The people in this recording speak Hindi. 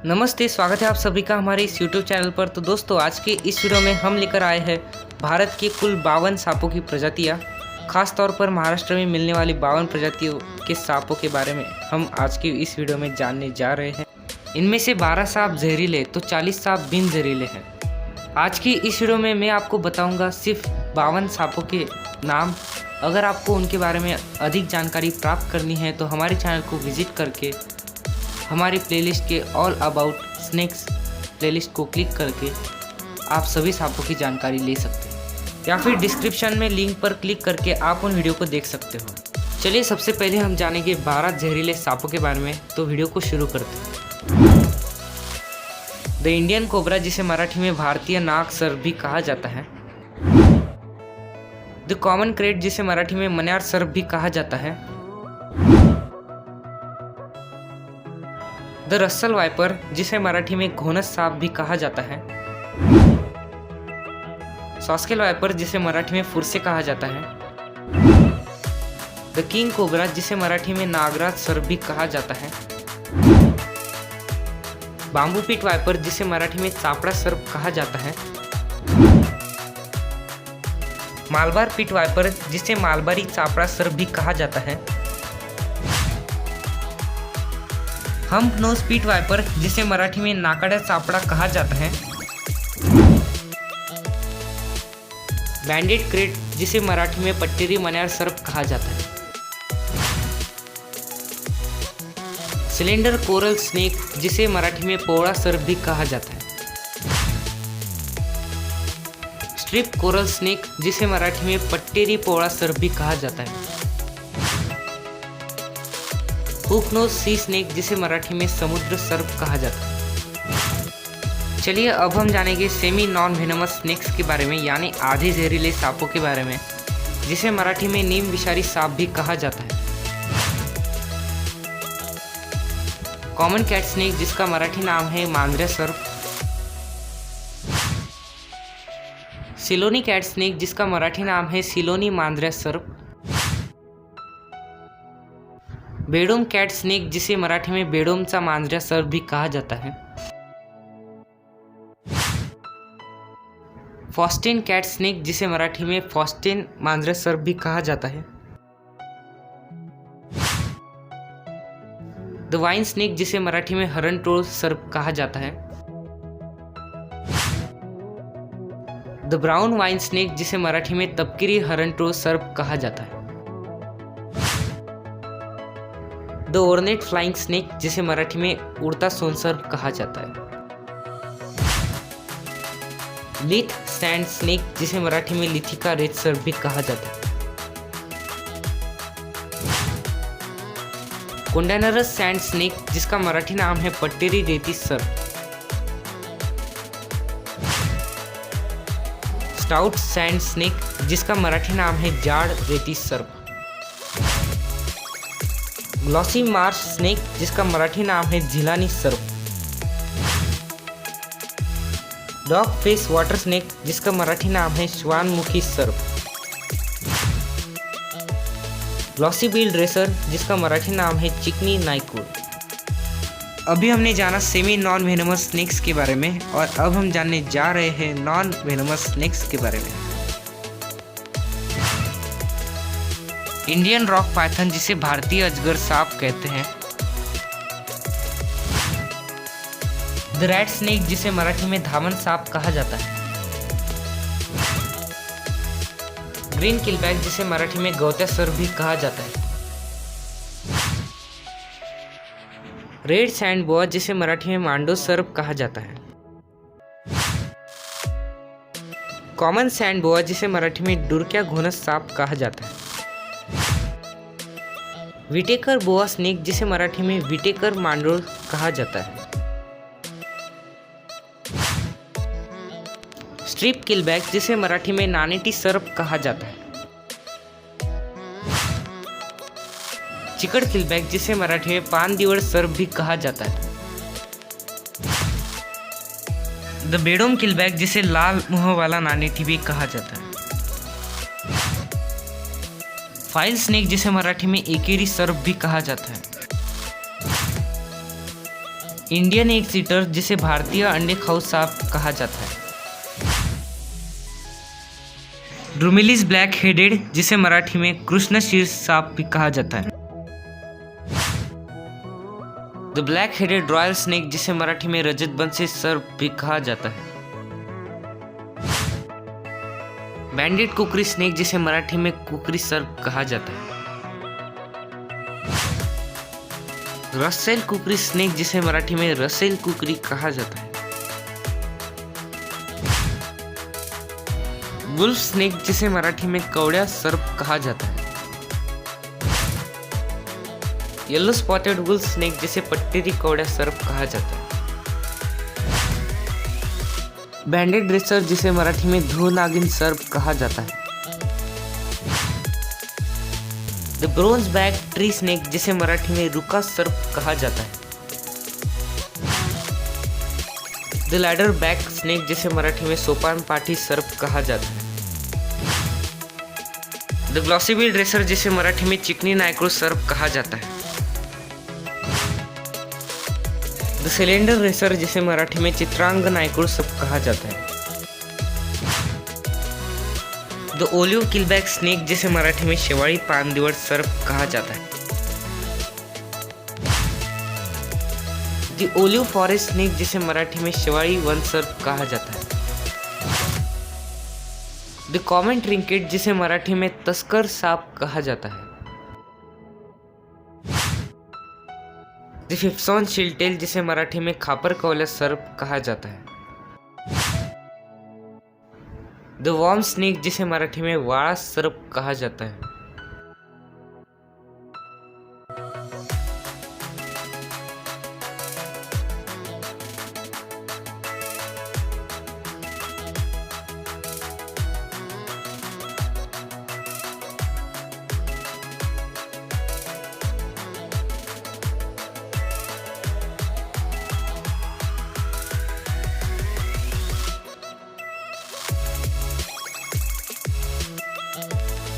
नमस्ते, स्वागत है आप सभी का हमारे इस YouTube चैनल पर। तो दोस्तों, आज के इस वीडियो में हम लेकर आए हैं भारत के कुल 52 सांपों की प्रजातियाँ। खास तौर पर महाराष्ट्र में मिलने वाली 52 प्रजातियों के सांपों के बारे में हम आज की इस वीडियो में जानने जा रहे हैं। इनमें से 12 सांप जहरीले तो 40 सांप बिन जहरीले हैं। आज की इस वीडियो में मैं आपको बताऊँगा सिर्फ 52 सांपों के नाम। अगर आपको उनके बारे में अधिक जानकारी प्राप्त करनी है तो हमारे चैनल को विजिट करके हमारी प्लेलिस्ट के ऑल अबाउट स्नेक्स प्लेलिस्ट को क्लिक करके आप सभी सांपों की जानकारी ले सकते हैं, या फिर डिस्क्रिप्शन में लिंक पर क्लिक करके आप उन वीडियो को देख सकते हो। चलिए सबसे पहले हम जानेंगे 12 जहरीले सांपों के बारे में, तो वीडियो को शुरू करते हैं। द इंडियन कोबरा, जिसे मराठी में भारतीय नाग सर्प भी कहा जाता है। द कॉमन क्रेट, जिसे मराठी में मन्यार सर्प भी कहा जाता है। द रस्सल वाइपर, जिसे मराठी में घोनस सांप भी कहा जाता है। सॉस्केल वाइपर, जिसे मराठी में फुरसे कहा जाता है। द किंग कोबरा, जिसे मराठी में नागराज सर्प भी कहा जाता है। बाम्बू पिट वाइपर, जिसे मराठी में चापड़ा सर्प कहा जाता है। मालबार पिट वाइपर, जिसे मालबारी चापड़ा सर्प भी कहा जाता है। हम्प नोज पिट वाइपर, जिसे मराठी में नाकाड्या चापड़ा कहा जाता है। बैंडेड क्रेट, जिसे मराठी में पट्टेरी मन्यार सर्प कहा जाता है। सिलेंडर कोरल स्नेक, जिसे मराठी में पोवड़ा सर्प भी कहा जाता है। स्ट्रिप कोरल स्नेक, जिसे मराठी में पट्टेरी पोवड़ा सर्प भी कहा जाता है। हुक नोज सी स्नेक, जिसे मराठी में समुद्र सर्प कहा जाता है। चलिए अब हम जानेंगे सेमी नॉन वेनमस स्नेक्स के बारे में, यानी आधे जहरीले सांपों के बारे में, जिसे मराठी में नीम विषारी सांप भी कहा जाता है। कॉमन कैट स्नेक, जिसका मराठी नाम है मांजरा सर्प। सिलोनी कैट स्नेक, जिसका मराठी नाम है सिलोनी मांजरा सर्प। बेडूम कैट स्नेक, जिसे मराठी में बेडूमचा मांजरा सर्प भी कहा जाता है। फॉस्टेन कैट स्नेक, जिसे मराठी में फॉस्टेन मांजरा सर्प भी कहा जाता है। द वाइन स्नेक, जिसे मराठी में हरणटोळ सर्प कहा जाता है। द ब्राउन वाइन स्नेक, जिसे मराठी में तपकिरी हरणटोळ सर्प कहा जाता है। द ऑर्नेट फ्लाइंग स्नेक, जिसे मराठी में उड़ता सोनसर्प कहा जाता है। लिथ सैंड स्नेक, जिसे मराठी में लिथिका रेत सर्प भी कहा जाता है। कोंडानरस सैंड स्नेक, जिसका मराठी नाम है पट्टेरी रेती सर्प। स्टाउट सैंड स्नेक, जिसका मराठी नाम है जाड़ रेती सर्प। ग्लॉसी मार्श स्नेक, जिसका मराठी नाम है झिलानी सर्प। डॉग फेस वाटर स्नेक, जिसका मराठी नाम है श्वानमुखी सर्प। ग्लॉसी बिल्ड रेसर, जिसका मराठी नाम है चिकनी नाइकुर। अभी हमने जाना सेमी नॉन वेनमस स्नेक्स के बारे में, और अब हम जानने जा रहे हैं नॉन वेनमस स्नेक्स के बारे में। इंडियन रॉक पाइथन, जिसे भारतीय अजगर सांप कहते हैं। द रैट स्नेक, जिसे मराठी में धामन सांप कहा जाता है। ग्रीन किलबैक, जिसे मराठी में गौत्या सर्प भी कहा जाता है। रेड सैंड बोआ, जिसे मराठी में मांडो सर्प कहा जाता है। कॉमन सैंड बोआ, जिसे मराठी में डुरक्या घोनस सांप कहा जाता है। विटेकर बोआ स्नेक, जिसे मराठी में विटेकर मांडोळ कहा जाता है। स्ट्रिप किलबैक, जिसे मराठी में नानेटी सर्प कहा जाता है। चिकड़ किलबैक, जिसे मराठी में पानदिवड सर्प भी कहा जाता है। द बेडोम किलबैक, जिसे लाल मुंह वाला नानेटी भी कहा जाता है। फाइल स्नेक, जिसे मराठी में एकेरी सर्प भी कहा जाता है। इंडियन एग ईटर जिसे भारतीय अंडे खाऊ सांप कहा जाता है। ड्रूमिलिस ब्लैक हेडेड जिसे मराठी में कृष्णशीर्ष सांप भी कहा जाता है। The black headed royal snake जिसे मराठी में रजत बंसी सर्प भी कहा जाता है। बैंडेड कुकरी स्नेक जिसे मराठी में कुकरी सर्प कहा जाता है। रसेल कुकरी स्नेक जिसे मराठी में रसेल कुकरी कहा जाता है। वुल्फ स्नेक जिसे मराठी में कवड़िया सर्प कहा जाता है। येलो स्पॉटेड वुल्फ स्नेक जिसे पट्टेरी कवड़िया सर्प कहा जाता है। बैंडेड रेसर जिसे मराठी में ध्रुव नागिन सर्प कहा जाता है। The bronze back tree snake जिसे मराठी में रुका सर्प कहा जाता है। द लैडर बैक स्नेक जिसे मराठी में सोपान पाठी सर्प कहा जाता है। द ग्लॉसीबिल रेसर जिसे मराठी में चिकनी नायक्रो सर्प कहा जाता है। द सिलेंडर रेसर जिसे मराठी में चित्रांग नायक्रो सर्प कहा जाता है। द ओलिव किलबैक स्नेक जिसे मराठी में शेवाळी पानदिवट सर्प कहा जाता है। द ओलिव फॉरेस्ट स्नेक जिसे मराठी में शेवाळी वन सर्प कहा जाता है। द कॉमन ट्रिंकेट जिसे मराठी में तस्कर सांप कहा जाता है। द फिफ्सॉन शिलटेल जिसे मराठी में खापर कवल्या सर्प कहा जाता है। द वॉर्म स्नेक जिसे मराठी में वाड़ा सर्प कहा जाता है।